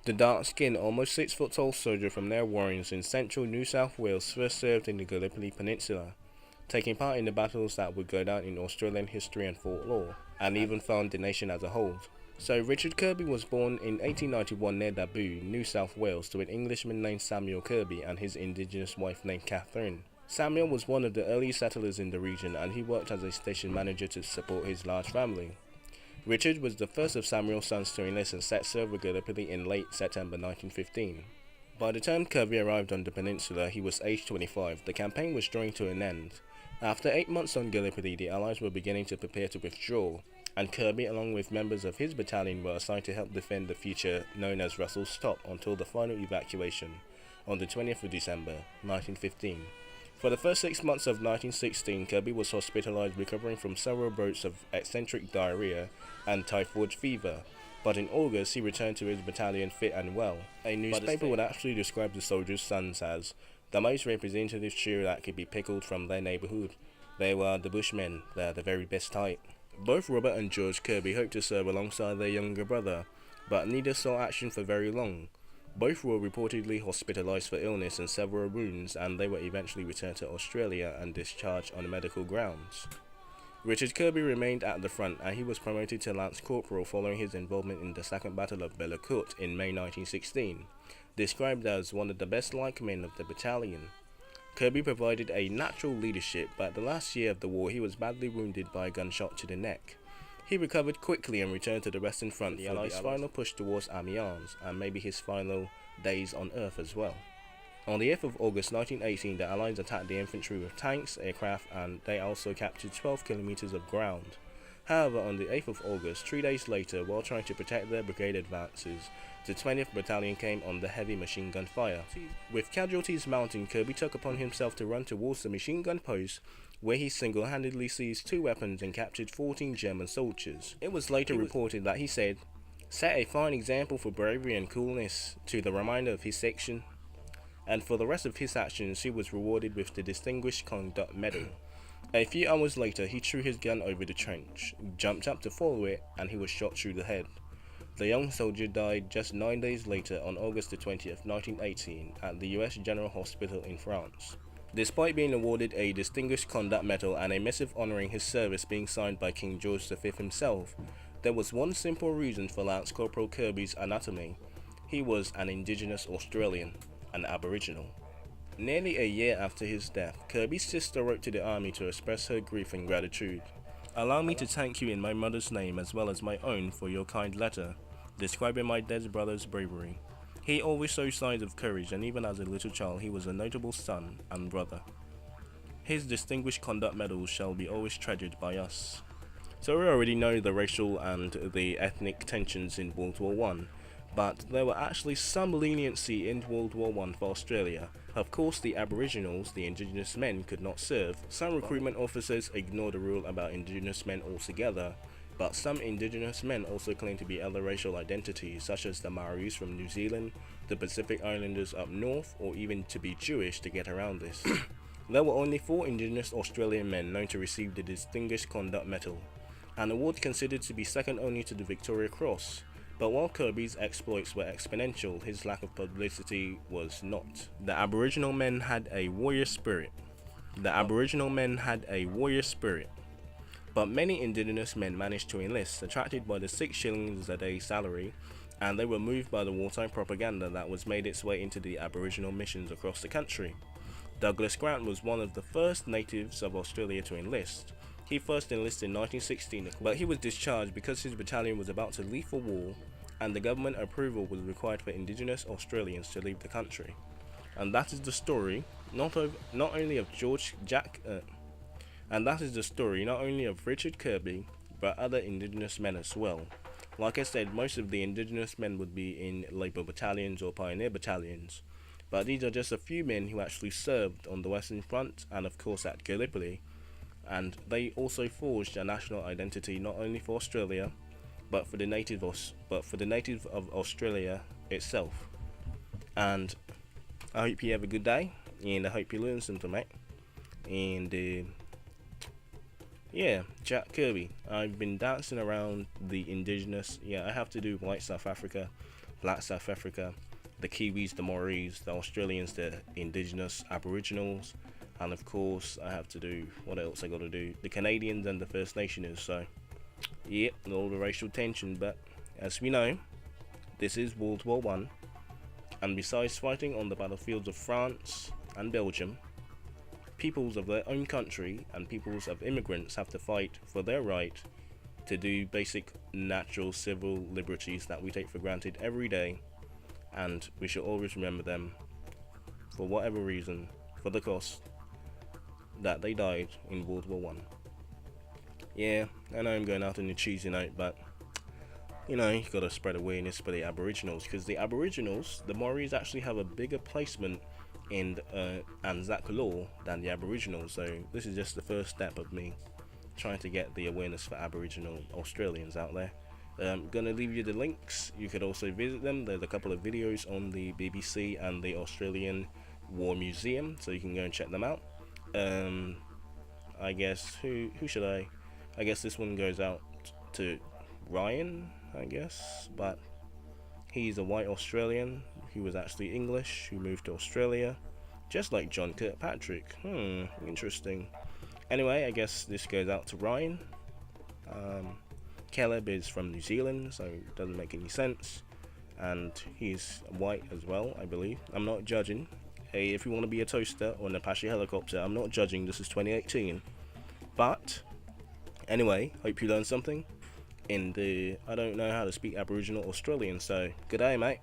The dark-skinned, almost 6-foot-tall soldier from their warrens in central New South Wales first served in the Gallipoli Peninsula, taking part in the battles that would go down in Australian history and folklore, and even found the nation as a whole. So Richard Kirby was born in 1891 near Dabu, New South Wales, to an Englishman named Samuel Kirby and his indigenous wife named Catherine. Samuel was one of the early settlers in the region, and he worked as a station manager to support his large family. Richard was the first of Samuel's sons to enlist and set sail for Gallipoli in late September 1915. By the time Kirby arrived on the peninsula, he was aged 25. The campaign was drawing to an end. After 8 months on Gallipoli, the Allies were beginning to prepare to withdraw, and Kirby, along with members of his battalion, were assigned to help defend the future known as Russell's Stop until the final evacuation on the 20th of December 1915. For the first 6 months of 1916, Kirby was hospitalized, recovering from several bouts of eccentric diarrhea and typhoid fever, but in August he returned to his battalion fit and well. A newspaper would actually describe the soldiers' sons as the most representative trio that could be pickled from their neighborhood. They were the Bushmen, they're the very best type. Both Robert and George Kirby hoped to serve alongside their younger brother, but neither saw action for very long. Both were reportedly hospitalized for illness and several wounds, and they were eventually returned to Australia and discharged on medical grounds. Richard Kirby remained at the front, and he was promoted to Lance Corporal following his involvement in the Second Battle of Bellecourt in May 1916, described as one of the best liked men of the battalion. Kirby provided a natural leadership, but the last year of the war he was badly wounded by a gunshot to the neck. He recovered quickly and returned to the Western Front for the Allies' final push towards Amiens, and maybe his final days on Earth as well. On the 8th of August 1918, the Allies attacked the infantry with tanks, aircraft, and they also captured 12 kilometers of ground. However, on the 8th of August, 3 days later, while trying to protect their brigade advances, the 20th Battalion came under heavy machine gun fire. With casualties mounting, Kirby took upon himself to run towards the machine gun post, where he single-handedly seized 2 weapons and captured 14 German soldiers. It was later reported that he said, "Set a fine example for bravery and coolness to the remainder of his section," and for the rest of his actions he was rewarded with the Distinguished Conduct Medal. A few hours later he threw his gun over the trench, jumped up to follow it, and he was shot through the head. The young soldier died just 9 days later on August the 20th, 1918 at the US General Hospital in France. Despite being awarded a Distinguished Conduct Medal and a missive honouring his service being signed by King George V himself, there was one simple reason for Lance Corporal Kirby's anatomy. He was an indigenous Australian, an Aboriginal. Nearly a year after his death, Kirby's sister wrote to the army to express her grief and gratitude. "Allow me to thank you in my mother's name as well as my own for your kind letter, describing my dead brother's bravery. He always showed signs of courage, and even as a little child he was a notable son and brother. His Distinguished Conduct Medal shall be always treasured by us." So we already know the racial and the ethnic tensions in World War I, but there were actually some leniency in World War I for Australia. Of course, the Aboriginals, the indigenous men, could not serve. Some recruitment officers ignored the rule about indigenous men altogether, but some indigenous men also claim to be other racial identities, such as the Maoris from New Zealand, the Pacific Islanders up north, or even to be Jewish to get around this. There were only 4 indigenous Australian men known to receive the Distinguished Conduct Medal, an award considered to be second only to the Victoria Cross. But while Kirby's exploits were exponential, his lack of publicity was not. The Aboriginal men had a warrior spirit. But many indigenous men managed to enlist, attracted by the 6 shillings a day salary, and they were moved by the wartime propaganda that was made its way into the Aboriginal missions across the country. Douglas Grant was one of the first natives of Australia to enlist. He first enlisted in 1916, but he was discharged because his battalion was about to leave for war, and the government approval was required for indigenous Australians to leave the country. And that is the story, not only of Richard Kirby, but other indigenous men as well. Like I said, most of the indigenous men would be in Labour battalions or Pioneer battalions, but these are just a few men who actually served on the Western Front and of course at Gallipoli, and they also forged a national identity not only for Australia, but for the native of Australia itself. And I hope you have a good day, and I hope you learn something, mate. And yeah, Jack Kirby. I've been dancing around the indigenous. Yeah, I have to do white South Africa, Black South Africa, the Kiwis, the Maoris, the Australians, the indigenous Aboriginals, and of course I have to do, what else I gotta do, the Canadians and the First Nationers. So yep, all the racial tension, but as we know, this is World War One, and besides fighting on the battlefields of France and Belgium, peoples of their own country and peoples of immigrants have to fight for their right to do basic natural civil liberties that we take for granted every day, and we should always remember them for whatever reason, for the cost that they died in World War One. Yeah, I know I'm going out on a cheesy note, but you know, you gotta spread awareness for the Aboriginals, because the Aboriginals, the Maoris, actually have a bigger placement in Anzac law than the Aboriginals. So this is just the first step of me trying to get the awareness for Aboriginal Australians out there. Gonna leave you the links. You could also visit them. There's a couple of videos on the BBC and the Australian War Museum, so you can go and check them out. I guess who should I guess this one goes out to Ryan, I guess, but he's a white Australian who was actually English, who moved to Australia, just like John Kirkpatrick. Interesting. Anyway, I guess this goes out to Ryan. Caleb is from New Zealand, so it doesn't make any sense, and he's white as well, I believe. I'm not judging. Hey, if you want to be a toaster or an Apache helicopter, I'm not judging. This is 2018. But anyway, hope you learned something. I don't know how to speak Aboriginal Australian, so good day, mate.